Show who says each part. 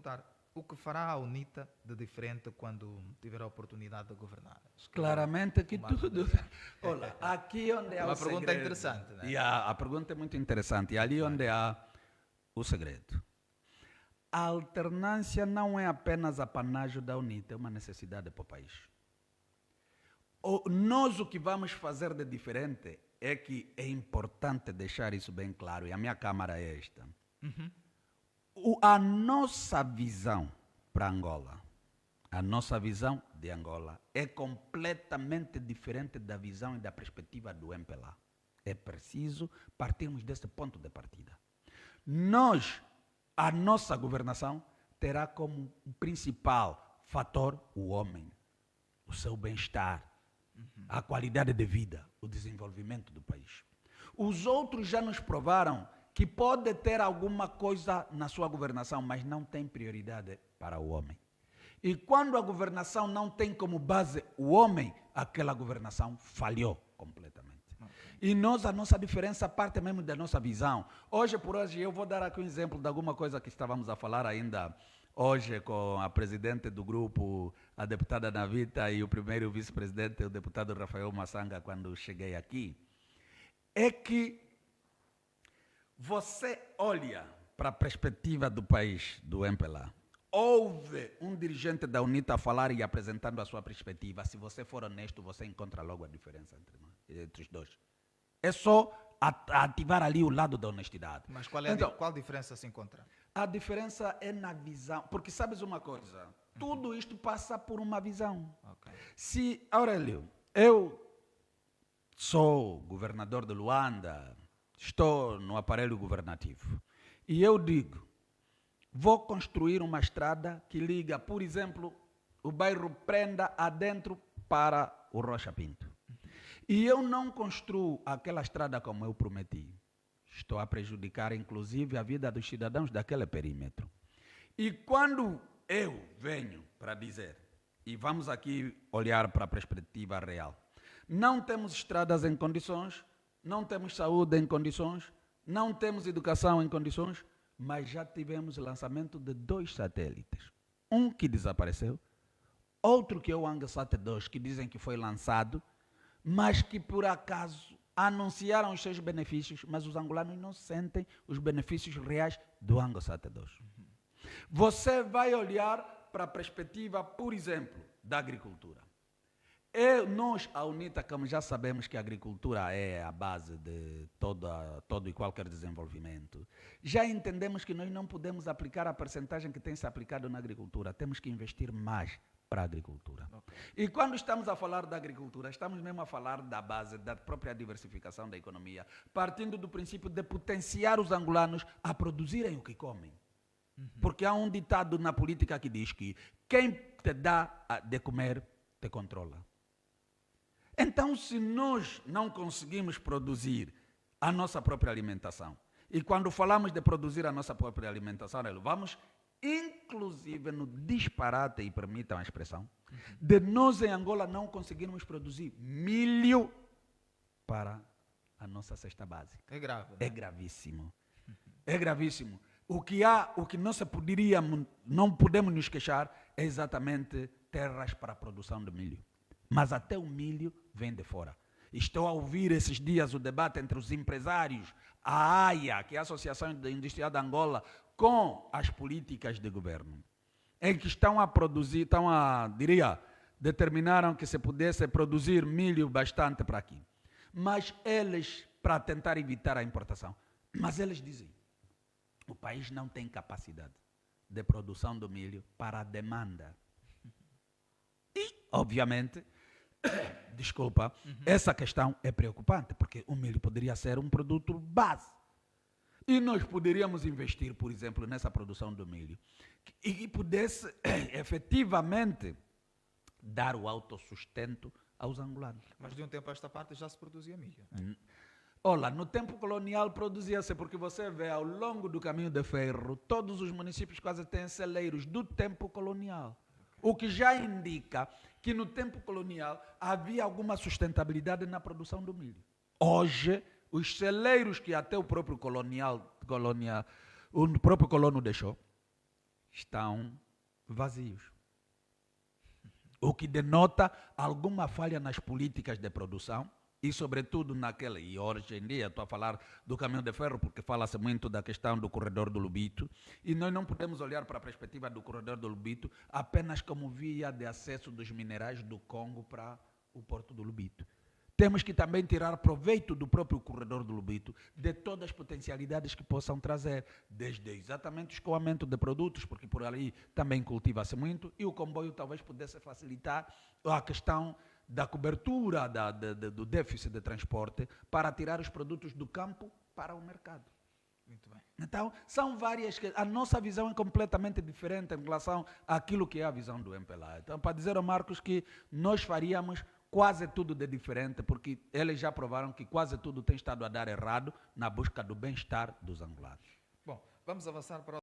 Speaker 1: perguntar, o que fará a UNITA de diferente quando tiver a oportunidade de governar?
Speaker 2: Claramente que tudo. Olha, aqui onde há
Speaker 1: uma
Speaker 2: o segredo.
Speaker 1: pergunta interessante, né?
Speaker 2: E a pergunta é muito interessante. E ali onde há o segredo. A alternância não é apenas apanágio da UNITA, é uma necessidade para o país. Nós o que vamos fazer de diferente é que é importante deixar isso bem claro, e a minha Câmara é esta. A nossa visão para Angola, a nossa visão de Angola é completamente diferente da visão e da perspectiva do MPLA. É preciso partirmos desse ponto de partida. A nossa governação terá como principal fator o homem, o seu bem-estar, a qualidade de vida, o desenvolvimento do país. Os outros já nos provaram que pode ter alguma coisa na sua governação, mas não tem prioridade para o homem. E quando a governação não tem como base o homem, aquela governação falhou completamente. E a nossa diferença parte mesmo da nossa visão. Hoje por hoje, eu vou dar aqui um exemplo de alguma coisa que estávamos a falar ainda hoje com a presidente do grupo, a deputada Navita, e o primeiro vice-presidente, o deputado Rafael Massanga, quando cheguei aqui. É que você olha para a perspectiva do país, do MPLA. Houve um dirigente da UNITA a falar e apresentando a sua perspectiva. Se você for honesto, você encontra logo a diferença entre os dois. É só ativar ali o lado da honestidade.
Speaker 1: Mas qual diferença se encontra?
Speaker 2: A diferença é na visão. Porque sabes uma coisa? Tudo isto passa por uma visão.
Speaker 1: Okay.
Speaker 2: Se, Aurélio, eu sou governador de Luanda, estou no aparelho governativo, e eu digo, vou construir uma estrada que liga, por exemplo, o bairro Prenda adentro para o Rocha Pinto. E eu não construo aquela estrada como eu prometi. Estou a prejudicar, inclusive, a vida dos cidadãos daquele perímetro. E quando eu venho para dizer, e vamos aqui olhar para a perspectiva real, não temos estradas em condições, não temos saúde em condições, não temos educação em condições, mas já tivemos o lançamento de 2 satélites. Um que desapareceu, outro que é o Angasat 2, que dizem que foi lançado, mas que por acaso anunciaram os seus benefícios, mas os angolanos não sentem os benefícios reais do Angasat 2. Você vai olhar para a perspectiva, por exemplo, da agricultura. Nós, a UNITA, como já sabemos que a agricultura é a base de todo e qualquer desenvolvimento, já entendemos que nós não podemos aplicar a percentagem que tem se aplicado na agricultura, temos que investir mais para a agricultura. Okay. E quando estamos a falar da agricultura, estamos mesmo a falar da base da própria diversificação da economia, partindo do princípio de potenciar os angolanos a produzirem o que comem. Porque há um ditado na política que diz que quem te dá de comer, te controla. Então, se nós não conseguimos produzir a nossa própria alimentação, e quando falamos de produzir a nossa própria alimentação, vamos inclusive no disparate, e permitam a expressão, de nós em Angola não conseguirmos produzir milho para a nossa cesta básica.
Speaker 1: É grave, né?
Speaker 2: É gravíssimo. É gravíssimo. O que não podemos nos queixar é exatamente terras para a produção de milho. Mas até o milho vem de fora. Estou a ouvir esses dias o debate entre os empresários, a AIA, que é a Associação Industrial de Angola, com as políticas de governo, em que determinaram que se pudesse produzir milho bastante para aqui. Mas eles, para tentar evitar a importação, mas eles dizem, o país não tem capacidade de produção do milho para a demanda. E, obviamente, essa questão é preocupante, porque o milho poderia ser um produto base. E nós poderíamos investir, por exemplo, nessa produção do milho, e pudesse efetivamente dar o autossustento aos angolanos.
Speaker 1: Mas de um tempo a esta parte já se produzia milho, né?
Speaker 2: Olha, no tempo colonial produzia-se, porque você vê ao longo do caminho de ferro, todos os municípios quase têm celeiros do tempo colonial. O que já indica que no tempo colonial havia alguma sustentabilidade na produção do milho. Hoje, os celeiros que até o próprio colono deixou, estão vazios. O que denota alguma falha nas políticas de produção e, sobretudo, naquela. E hoje em dia estou a falar do caminhão de ferro, porque fala-se muito da questão do corredor do Lubito, e nós não podemos olhar para a perspectiva do corredor do Lubito apenas como via de acesso dos minerais do Congo para o porto do Lubito. Temos que também tirar proveito do próprio corredor do Lubito, de todas as potencialidades que possam trazer, desde exatamente o escoamento de produtos, porque por ali também cultiva-se muito, e o comboio talvez pudesse facilitar a questão da cobertura do déficit de transporte para tirar os produtos do campo para o mercado.
Speaker 1: Muito bem.
Speaker 2: Então, são várias... A nossa visão é completamente diferente em relação àquilo que é a visão do MPLA. Então, para dizer ao Marcos que nós faríamos quase tudo de diferente, porque eles já provaram que quase tudo tem estado a dar errado na busca do bem-estar dos angolanos.
Speaker 1: Bom, vamos avançar para